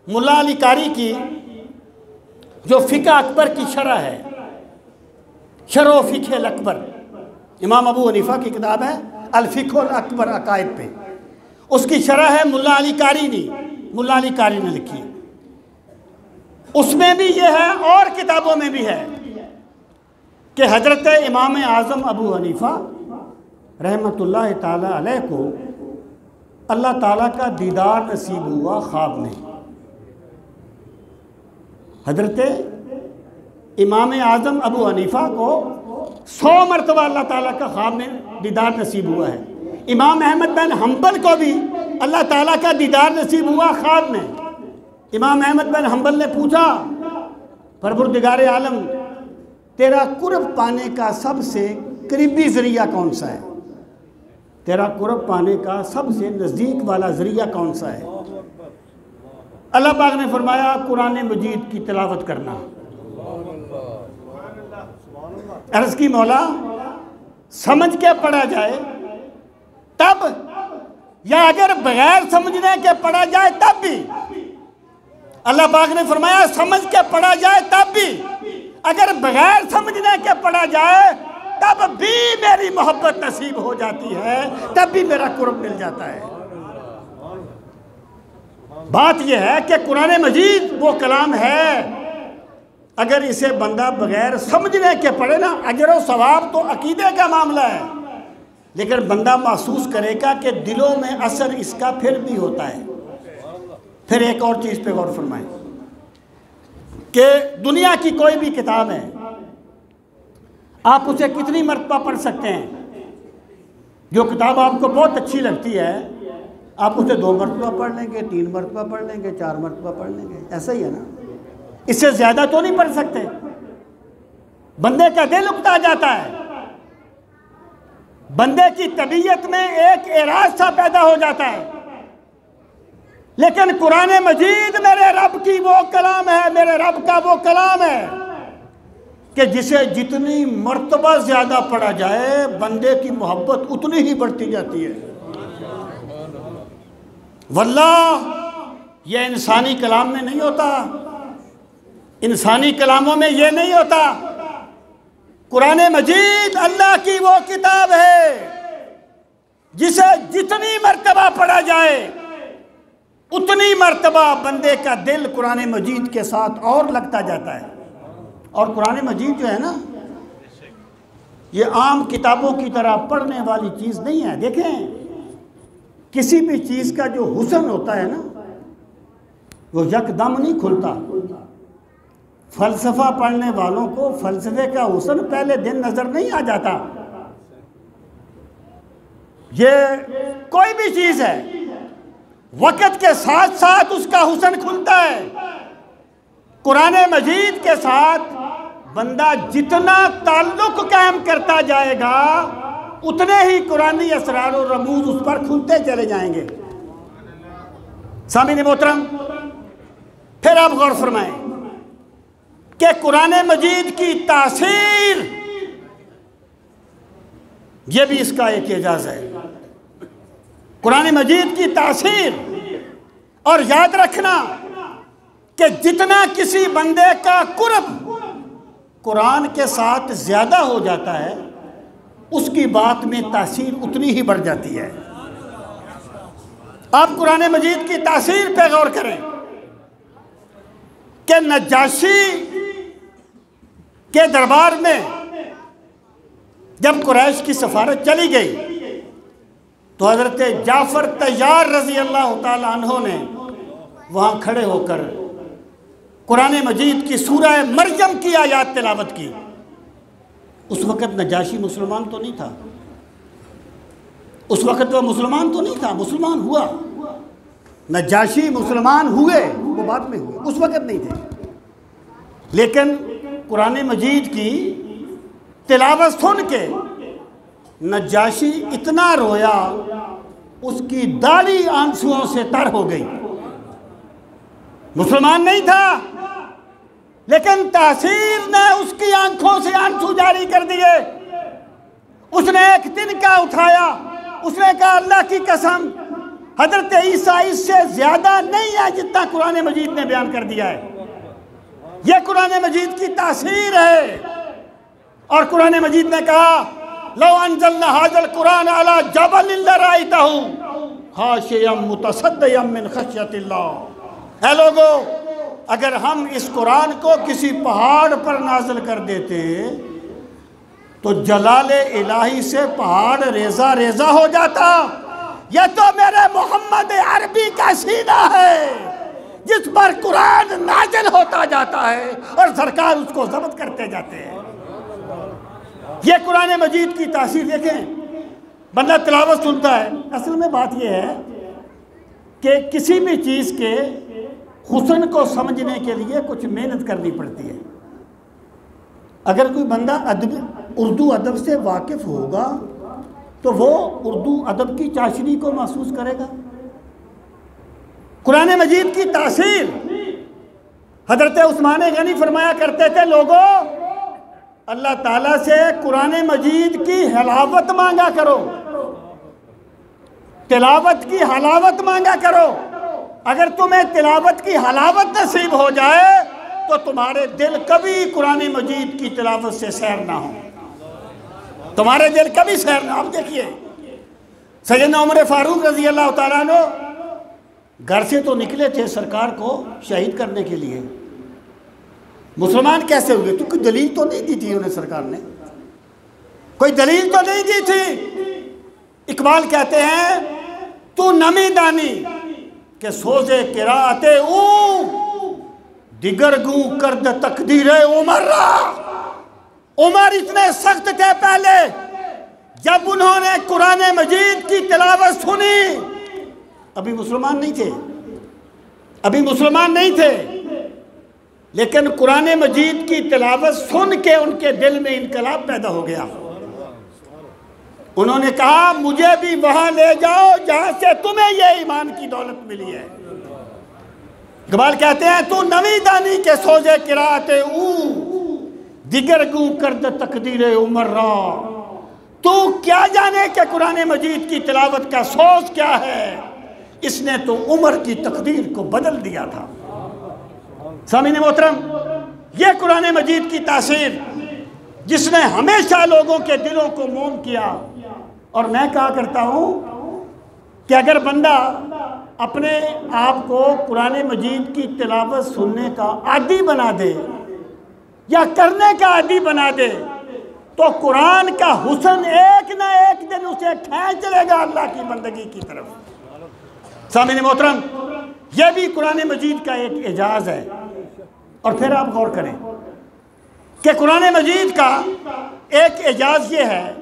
ملا علی قاری کی جو فقہ اکبر کی شرح ہے، شرح و فقہ الاکبر، امام ابو حنیفہ کی کتاب ہے الفقہ الاکبر عقائد پہ، اس کی شرح ہے ملا علی قاری نے لکھی۔ اس میں بھی یہ ہے اور کتابوں میں بھی ہے کہ حضرت امام اعظم ابو حنیفہ رحمۃ اللہ تعالی علیہ کو اللہ تعالیٰ کا دیدار نصیب ہوا خواب میں۔ حضرت امام اعظم ابو حنیفہ کو 100 مرتبہ اللہ تعالیٰ کا خواب میں دیدار نصیب ہوا ہے۔ امام احمد بن حنبل کو بھی اللہ تعالیٰ کا دیدار نصیب ہوا خواب میں۔ امام احمد بن حنبل نے پوچھا، پروردگار عالم تیرا قرب پانے کا سب سے قریبی ذریعہ کون سا ہے؟ تیرا قرب پانے کا سب سے نزدیک والا ذریعہ کون سا ہے؟ اللہ پاک نے فرمایا قرآن مجید کی تلاوت کرنا۔ عرض کی مولا سمجھ کے پڑھا جائے تب، یا اگر بغیر سمجھنے کے پڑھا جائے تب بھی؟ اللہ پاک نے فرمایا سمجھ کے پڑھا جائے تب بھی، اگر بغیر سمجھنے کے پڑھا جائے تب بھی میری محبت نصیب ہو جاتی ہے، تب بھی میرا قرب مل جاتا ہے۔ بات یہ ہے کہ قرآن مجید وہ کلام ہے، اگر اسے بندہ بغیر سمجھنے کے پڑھے نا، اجر و ثواب تو عقیدے کا معاملہ ہے، لیکن بندہ محسوس کرے گا کہ دلوں میں اثر اس کا پھر بھی ہوتا ہے۔ پھر ایک اور چیز پہ غور فرمائیں کہ دنیا کی کوئی بھی کتاب ہے، آپ اسے کتنی مرتبہ پڑھ سکتے ہیں؟ جو کتاب آپ کو بہت اچھی لگتی ہے آپ اسے 2 مرتبہ پڑھ لیں گے، 3 مرتبہ پڑھ لیں گے، 4 مرتبہ پڑھ لیں گے، ایسا ہی ہے نا؟ اس سے زیادہ تو نہیں پڑھ سکتے، بندے کا دل اکتا جاتا ہے، بندے کی طبیعت میں ایک اعراض سا پیدا ہو جاتا ہے۔ لیکن قرآن مجید میرے رب کی وہ کلام ہے، میرے رب کا وہ کلام ہے کہ جسے جتنی مرتبہ زیادہ پڑھا جائے بندے کی محبت اتنی ہی بڑھتی جاتی ہے۔ واللہ یہ انسانی کلام میں نہیں ہوتا، انسانی کلاموں میں یہ نہیں ہوتا۔ قرآن مجید اللہ کی وہ کتاب ہے جسے جتنی مرتبہ پڑھا جائے اتنی مرتبہ بندے کا دل قرآن مجید کے ساتھ اور لگتا جاتا ہے۔ اور قرآن مجید جو ہے نا، یہ عام کتابوں کی طرح پڑھنے والی چیز نہیں ہے۔ دیکھیں کسی بھی چیز کا جو حسن ہوتا ہے نا، وہ یکدم نہیں کھلتا۔ فلسفہ پڑھنے والوں کو فلسفے کا حسن پہلے دن نظر نہیں آ جاتا۔ یہ کوئی بھی چیز ہے، وقت کے ساتھ ساتھ اس کا حسن کھلتا ہے۔ قرآن مجید کے ساتھ بندہ جتنا تعلق قائم کرتا جائے گا اتنے ہی قرآنی اسرار و رموز اس پر کھلتے چلے جائیں گے۔ سامعین محترم، پھر آپ غور فرمائیں کہ قرآن مجید کی تاثیر، یہ بھی اس کا ایک اعجاز ہے، قرآن مجید کی تاثیر۔ اور یاد رکھنا کہ جتنا کسی بندے کا قرب قرآن کے ساتھ زیادہ ہو جاتا ہے اس کی بات میں تاثیر اتنی ہی بڑھ جاتی ہے۔ آپ قرآن مجید کی تاثیر پہ غور کریں کہ نجاشی کے دربار میں جب قریش کی سفارت چلی گئی تو حضرت جعفر طیار رضی اللہ تعالی عنہ نے وہاں کھڑے ہو کر قرآن مجید کی سورہ مریم کی آیات تلاوت کی، اس وقت نجاشی مسلمان تو نہیں تھا، اس وقت وہ مسلمان تو نہیں تھا، مسلمان ہوا، نجاشی مسلمان ہوئے، وہ بعد میں ہوئے، اس وقت نہیں تھے، لیکن قرآن مجید کی تلاوت سن کے نجاشی اتنا رویا اس کی داڑھی آنسوؤں سے تر ہو گئی۔ مسلمان نہیں تھا لیکن تاثیر نے اس کی آنکھوں سے آنسو جاری کر دیے۔ اس نے ایک تنکا اٹھایا، اس نے کہا اللہ کی قسم حضرت عیسیٰ اس سے زیادہ نہیں ہے جتنا قرآن مجید نے بیان کر دیا ہے، یہ قرآن مجید کی تاثیر ہے۔ اور قرآن مجید نے کہا لو انزلنا هذا القرآن على جبل لرأيته خاشعا متصدعا من خشیۃ اللہ۔ اے لوگو، اگر ہم اس قرآن کو کسی پہاڑ پر نازل کر دیتے تو جلال الہی سے پہاڑ ریزہ ریزہ ہو جاتا۔ یہ تو میرے محمد عربی کا سینہ ہے جس پر قرآن نازل ہوتا جاتا ہے اور سرکار اس کو ضبط کرتے جاتے ہیں۔ یہ قرآن مجید کی تاثیر دیکھیں، بندہ تلاوت سنتا ہے۔ اصل میں بات یہ ہے کہ کسی بھی چیز کے حسن کو سمجھنے کے لیے کچھ محنت کرنی پڑتی ہے۔ اگر کوئی بندہ اردو ادب سے واقف ہوگا تو وہ اردو ادب کی چاشنی کو محسوس کرے گا۔ قرآن مجید کی تاثیر، حضرت عثمان غنی فرمایا کرتے تھے لوگوں اللہ تعالیٰ سے قرآن مجید کی حلاوت مانگا کرو، تلاوت کی حلاوت مانگا کرو۔ اگر تمہیں تلاوت کی حلاوت نصیب ہو جائے تو تمہارے دل کبھی قرآن مجید کی تلاوت سے سیر نہ ہو، تمہارے دل کبھی سیر نہ ہو۔ آپ دیکھیے سیدنا عمر فاروق رضی اللہ تعالیٰ عنہ گھر سے تو نکلے تھے سرکار کو شہید کرنے کے لیے، مسلمان کیسے ہوئے؟ تو کوئی دلیل تو نہیں دی تھی انہیں سرکار نے، کوئی دلیل تو نہیں دی تھی۔ اقبال کہتے ہیں تو نمی دانی کہ سوزے قرائت او دیگر گوں کرد تقدیر عمر را۔ عمر اتنے سخت تھے پہلے، جب انہوں نے قرآن مجید کی تلاوت سنی، ابھی مسلمان نہیں تھے، ابھی مسلمان نہیں تھے، لیکن قرآن مجید کی تلاوت سن کے ان کے دل میں انقلاب پیدا ہو گیا۔ انہوں نے کہا مجھے بھی وہاں لے جاؤ جہاں سے تمہیں یہ ایمان کی دولت ملی ہے۔ اقبال کہتے ہیں تو نوی دانی کے سوزے قرائت او دیگر گوں کرد تقدیر عمر را۔ تو کیا جانے کہ قرآن مجید کی تلاوت کا سوز کیا ہے، اس نے تو عمر کی تقدیر کو بدل دیا تھا۔ سامعین محترم، یہ قرآن مجید کی تاثیر جس نے ہمیشہ لوگوں کے دلوں کو موم کیا۔ اور میں کہا کرتا ہوں کہ اگر بندہ اپنے آپ کو قرآن مجید کی تلاوت سننے کا عادی بنا دے یا کرنے کا عادی بنا دے تو قرآن کا حسن ایک نہ ایک دن اسے کھینچ لے گا اللہ کی بندگی کی طرف۔ سامعین محترم، یہ بھی قرآن مجید کا ایک اعجاز ہے۔ اور پھر آپ غور کریں کہ قرآن مجید کا ایک اعجاز یہ ہے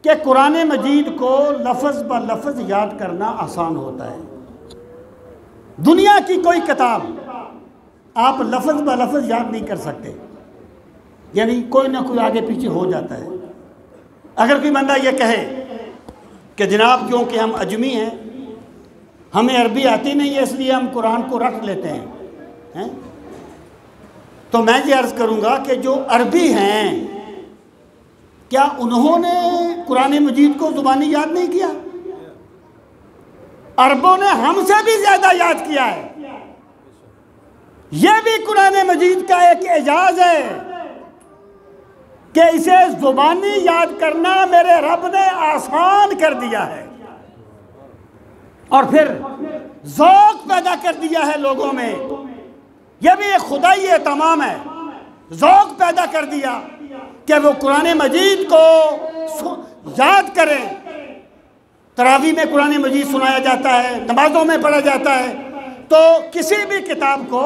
کہ قرآن مجید کو لفظ بہ لفظ یاد کرنا آسان ہوتا ہے۔ دنیا کی کوئی کتاب آپ لفظ بہ لفظ یاد نہیں کر سکتے، یعنی کوئی نہ کوئی آگے پیچھے ہو جاتا ہے۔ اگر کوئی بندہ یہ کہے کہ جناب کیونکہ ہم اجمی ہیں، ہمیں عربی آتی نہیں ہے اس لیے ہم قرآن کو رٹ لیتے ہیں، تو میں یہ عرض کروں گا کہ جو عربی ہیں کیا انہوں نے قرآن مجید کو زبانی یاد نہیں کیا؟ عربوں نے ہم سے بھی زیادہ یاد کیا ہے۔ یہ بھی قرآن مجید کا ایک اعجاز ہے کہ اسے زبانی یاد کرنا میرے رب نے آسان کر دیا ہے، اور پھر ذوق پیدا کر دیا ہے لوگوں میں۔ یہ بھی ایک خدائی اہتمام ہے، ذوق پیدا کر دیا کہ وہ قرآن مجید کو یاد کریں۔ تراویح میں قرآن مجید سنایا جاتا ہے، نمازوں میں پڑھا جاتا ہے، تو کسی بھی کتاب کو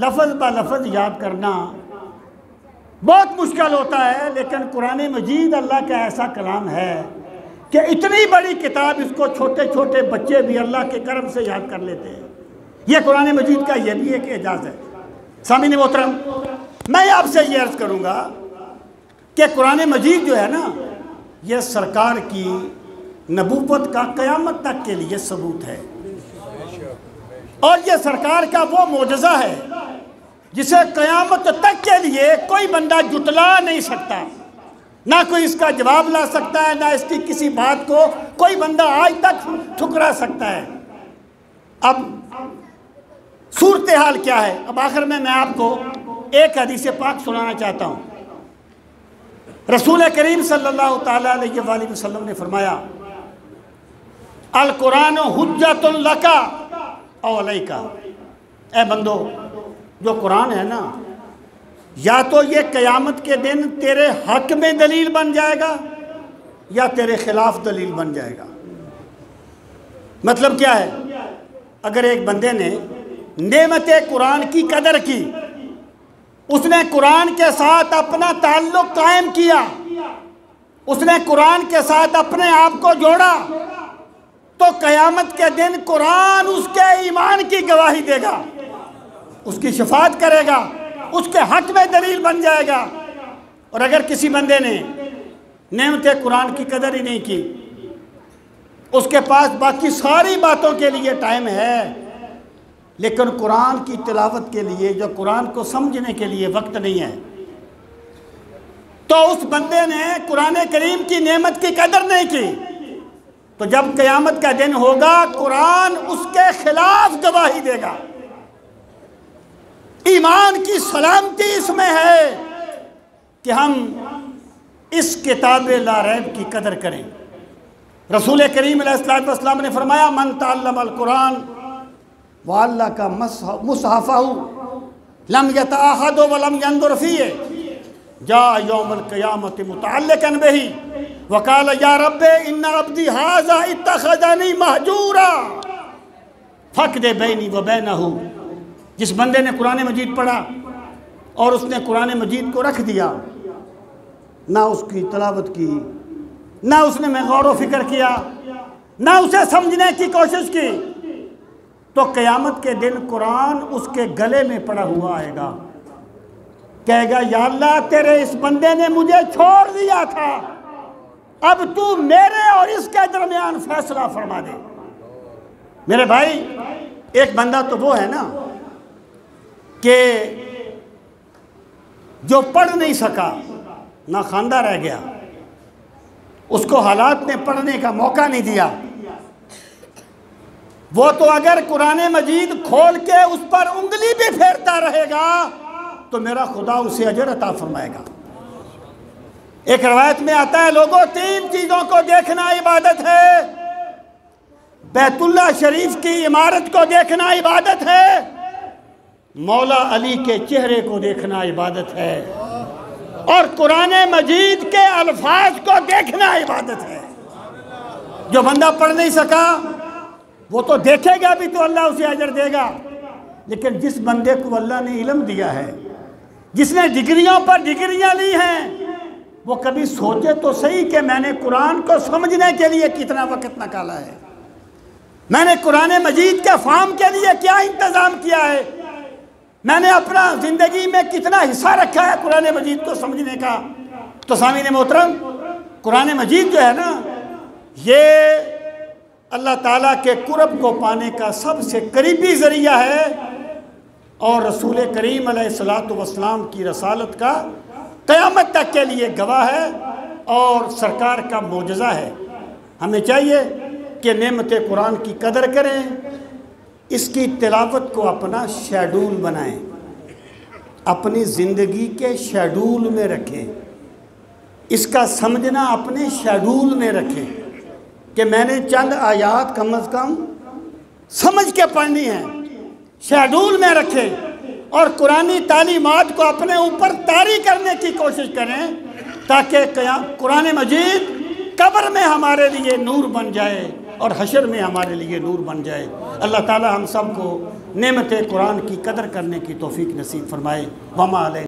لفظ با لفظ یاد کرنا بہت مشکل ہوتا ہے، لیکن قرآن مجید اللہ کا ایسا کلام ہے کہ اتنی بڑی کتاب اس کو چھوٹے چھوٹے بچے بھی اللہ کے کرم سے یاد کر لیتے ہیں۔ یہ قرآن مجید کا یہ بھی ایک اعجاز ہے۔ سامعین محترم، میں آپ سے یہ عرض کروں گا کہ قرآن مجید جو ہے نا، یہ سرکار کی نبوت کا قیامت تک کے لیے ثبوت ہے، اور یہ سرکار کا وہ معجزہ ہے جسے قیامت تک کے لیے کوئی بندہ جھٹلا نہیں سکتا، نہ کوئی اس کا جواب لا سکتا ہے، نہ اس کی کسی بات کو کوئی بندہ آج تک ٹھکرا سکتا ہے۔ اب صورتحال کیا ہے؟ اب آخر میں آپ کو ایک حدیث پاک سنانا چاہتا ہوں۔ رسول کریم صلی اللہ تعالیٰ علیہ وآلہ وسلم نے فرمایا، القرآن حجت لک او علیک، اے بندو، جو قرآن ہے نا، یا تو یہ قیامت کے دن تیرے حق میں دلیل بن جائے گا یا تیرے خلاف دلیل بن جائے گا۔ مطلب کیا ہے؟ اگر ایک بندے نے نعمت قرآن کی قدر کی، اس نے قرآن کے ساتھ اپنا تعلق قائم کیا، اس نے قرآن کے ساتھ اپنے آپ کو جوڑا، تو قیامت کے دن قرآن اس کے ایمان کی گواہی دے گا، اس کی شفاعت کرے گا، اس کے حق میں دلیل بن جائے گا۔ اور اگر کسی بندے نے نعمت قرآن کی قدر ہی نہیں کی، اس کے پاس باقی ساری باتوں کے لیے ٹائم ہے، لیکن قرآن کی تلاوت کے لیے، جو قرآن کو سمجھنے کے لیے وقت نہیں ہے، تو اس بندے نے قرآن کریم کی نعمت کی قدر نہیں کی، تو جب قیامت کا دن ہوگا قرآن اس کے خلاف گواہی دے گا۔ ایمان کی سلامتی اس میں ہے کہ ہم اس کتاب لا ریب کی قدر کریں۔ رسول کریم علیہ السلام نے فرمایا، من تعلم القرآن وَعَلَّقَ مُصْحَفَهُ لَمْ يَتَعَاهَدُ وَلَمْ يَنْظُرْ فِيهِ جَاءَ يَوْمَ الْقِيَامَةِ مُتَعَلِّقًا بِهِ وَقَالَ يَا رَبِّ إِنَّ عَبْدِي هَذَا اتَّخَذَنِي مَهْجُورًا فَاقْضِ بَيْنِي وَبَيْنَهُ۔ جس بندے نے قرآن مجید پڑھا اور اس نے قرآن مجید کو رکھ دیا، نہ اس کی تلاوت کی، نہ اس نے غور و فکر کیا، نہ اسے سمجھنے کی کوشش کی، تو قیامت کے دن قرآن اس کے گلے میں پڑا ہوا آئے گا، کہے گا یا اللہ تیرے اس بندے نے مجھے چھوڑ دیا تھا، اب تو میرے اور اس کے درمیان فیصلہ فرما دے۔ میرے بھائی، ایک بندہ تو وہ ہے نا کہ جو پڑھ نہیں سکا، نہ خواندہ رہ گیا، اس کو حالات نے پڑھنے کا موقع نہیں دیا، وہ تو اگر قرآن مجید کھول کے اس پر انگلی بھی پھیرتا رہے گا تو میرا خدا اسے اجر عطا فرمائے گا۔ ایک روایت میں آتا ہے، لوگوں 3 چیزوں کو دیکھنا عبادت ہے، بیت اللہ شریف کی عمارت کو دیکھنا عبادت ہے، مولا علی کے چہرے کو دیکھنا عبادت ہے، اور قرآن مجید کے الفاظ کو دیکھنا عبادت ہے۔ جو بندہ پڑھ نہیں سکا وہ تو دیکھے گا بھی تو اللہ اسے اجر دے گا، لیکن جس بندے کو اللہ نے علم دیا ہے، جس نے ڈگریوں پر ڈگریاں لی ہیں، وہ کبھی سوچے تو صحیح کہ میں نے قرآن کو سمجھنے کے لیے کتنا وقت نکالا ہے، میں نے قرآن مجید کے فہم کے لیے کیا انتظام کیا ہے، میں نے اپنا زندگی میں کتنا حصہ رکھا ہے قرآن مجید کو سمجھنے کا۔ تو سامعین محترم، قرآن مجید جو ہے نا، یہ اللہ تعالیٰ کے قرب کو پانے کا سب سے قریبی ذریعہ ہے، اور رسول کریم علیہ السلام کی رسالت کا قیامت تک کے لیے گواہ ہے اور سرکار کا معجزہ ہے۔ ہمیں چاہیے کہ نعمت قرآن کی قدر کریں، اس کی تلاوت کو اپنا شیڈول بنائیں، اپنی زندگی کے شیڈول میں رکھیں، اس کا سمجھنا اپنے شیڈول میں رکھیں کہ میں نے چند آیات کم از کم سمجھ کے پڑھنی ہیں، شیڈول میں رکھیں، اور قرآنی تعلیمات کو اپنے اوپر طاری کرنے کی کوشش کریں تاکہ قرآن مجید قبر میں ہمارے لیے نور بن جائے اور حشر میں ہمارے لیے نور بن جائے۔ اللہ تعالی ہم سب کو نعمت قرآن کی قدر کرنے کی توفیق نصیب فرمائے۔ وما علیہ